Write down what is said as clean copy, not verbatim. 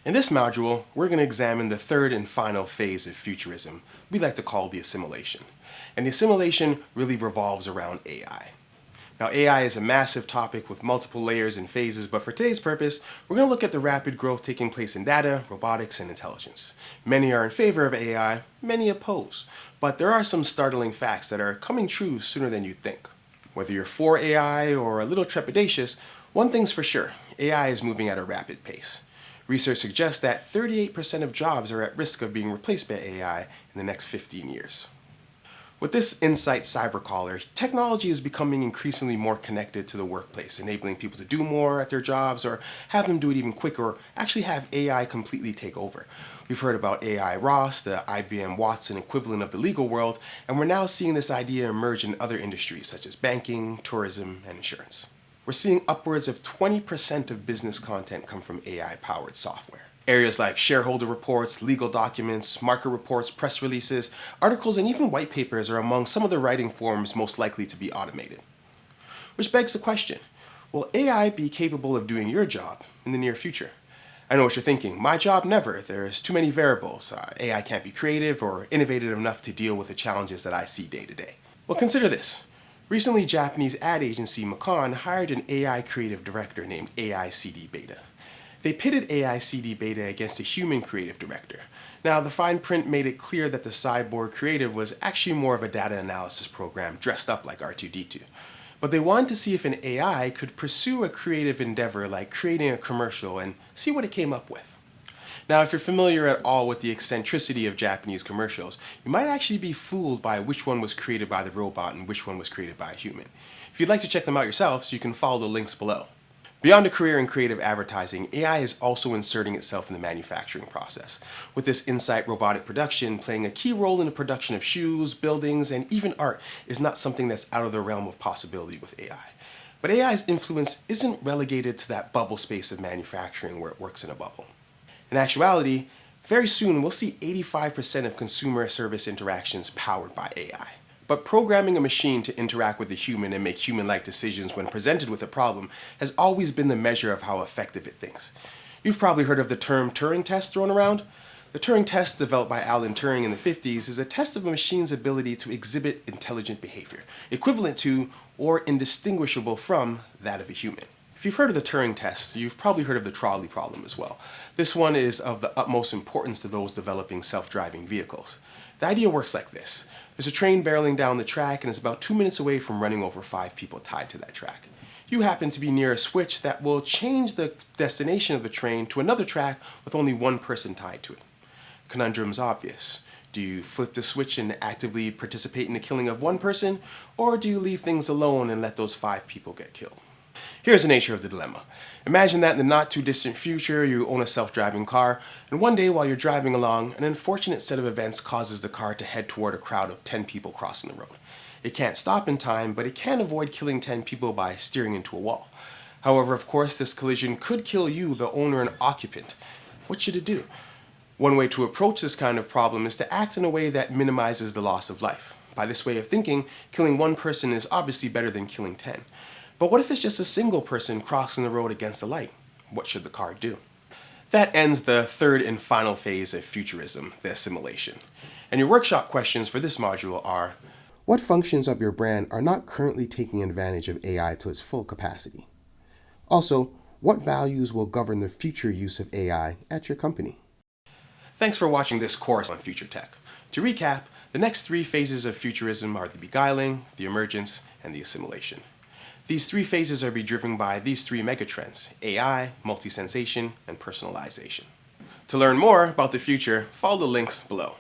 In this module, we're going to examine the third and final phase of futurism we like to call the assimilation. And the assimilation really revolves around AI. Now, AI is a massive topic with multiple layers and phases, but for today's purpose, we're going to look at the rapid growth taking place in data, robotics, and intelligence. Many are in favor of AI, many oppose, but there are some startling facts that are coming true sooner than you'd think. Whether you're for AI or a little trepidatious, one thing's for sure, AI is moving at a rapid pace. Research suggests that 38% of jobs are at risk of being replaced by AI in the next 15 years. With this Insight cybercaller, technology is becoming increasingly more connected to the workplace, enabling people to do more at their jobs or have them do it even quicker or actually have AI completely take over. We've heard about AI Ross, the IBM Watson equivalent of the legal world, and we're now seeing this idea emerge in other industries such as banking, tourism, and insurance. We're seeing upwards of 20% of business content come from AI-powered software. Areas like shareholder reports, legal documents, market reports, press releases, articles, and even white papers are among some of the writing forms most likely to be automated. Which begs the question, will AI be capable of doing your job in the near future? I know what you're thinking, my job never, there's too many variables, AI can't be creative or innovative enough to deal with the challenges that I see day to day. Well, consider this. Recently, Japanese ad agency Macon hired an AI creative director named AICD Beta. They pitted AICD Beta against a human creative director. Now, the fine print made it clear that the cyborg creative was actually more of a data analysis program dressed up like R2-D2. But they wanted to see if an AI could pursue a creative endeavor like creating a commercial and see what it came up with. Now, if you're familiar at all with the eccentricity of Japanese commercials, you might actually be fooled by which one was created by the robot and which one was created by a human. If you'd like to check them out yourself, you can follow the links below. Beyond a career in creative advertising, AI is also inserting itself in the manufacturing process, with this Insight robotic production playing a key role in the production of shoes, buildings, and even art is not something that's out of the realm of possibility with AI. But AI's influence isn't relegated to that bubble space of manufacturing where it works in a bubble. In actuality, very soon we'll see 85% of consumer service interactions powered by AI. But programming a machine to interact with a human and make human-like decisions when presented with a problem has always been the measure of how effective it thinks. You've probably heard of the term Turing Test thrown around. The Turing Test, developed by Alan Turing in the 50s, is a test of a machine's ability to exhibit intelligent behavior, equivalent to or indistinguishable from that of a human. If you've heard of the Turing Test, you've probably heard of the trolley problem as well. This one is of the utmost importance to those developing self-driving vehicles. The idea works like this. There's a train barreling down the track and it's about 2 minutes away from running over 5 people tied to that track. You happen to be near a switch that will change the destination of the train to another track with only one person tied to it. Conundrum's obvious. Do you flip the switch and actively participate in the killing of one person, or do you leave things alone and let those 5 people get killed? Here's the nature of the dilemma. Imagine that in the not too distant future you own a self-driving car, and one day while you're driving along, an unfortunate set of events causes the car to head toward a crowd of 10 people crossing the road. It can't stop in time, but it can avoid killing 10 people by steering into a wall. However, of course, this collision could kill you, the owner and occupant. What should it do? One way to approach this kind of problem is to act in a way that minimizes the loss of life. By this way of thinking, killing one person is obviously better than killing 10. But what if it's just a single person crossing the road against a light? What should the car do? That ends the third and final phase of futurism, the assimilation. And your workshop questions for this module are: what functions of your brand are not currently taking advantage of AI to its full capacity? Also, what values will govern the future use of AI at your company? Thanks for watching this course on future tech. To recap, the next 3 phases of futurism are the beguiling, the emergence, and the assimilation. These 3 phases are driven by these 3 megatrends: AI, multi-sensation, and personalization. To learn more about the future, follow the links below.